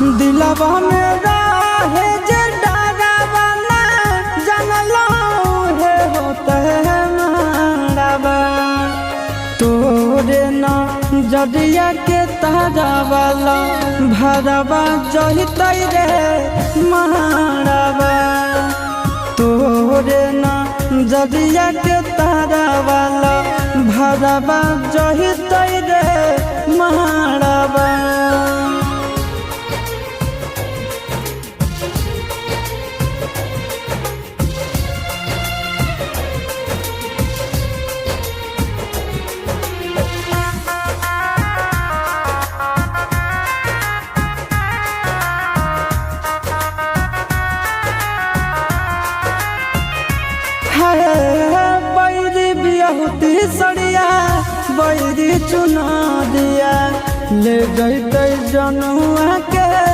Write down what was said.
दिलवा में रहे जे डरावा ना जानलो हे होते मारवा तोरे ना जदिया के तारा वाला भरवा जहितै रे मारवा तोरे ना जदिया के तारा वाला भरवा जहितै रे मारवा। बैरी बियाहुती सड़िया बैरी चुना दिया ले जैते जनुआ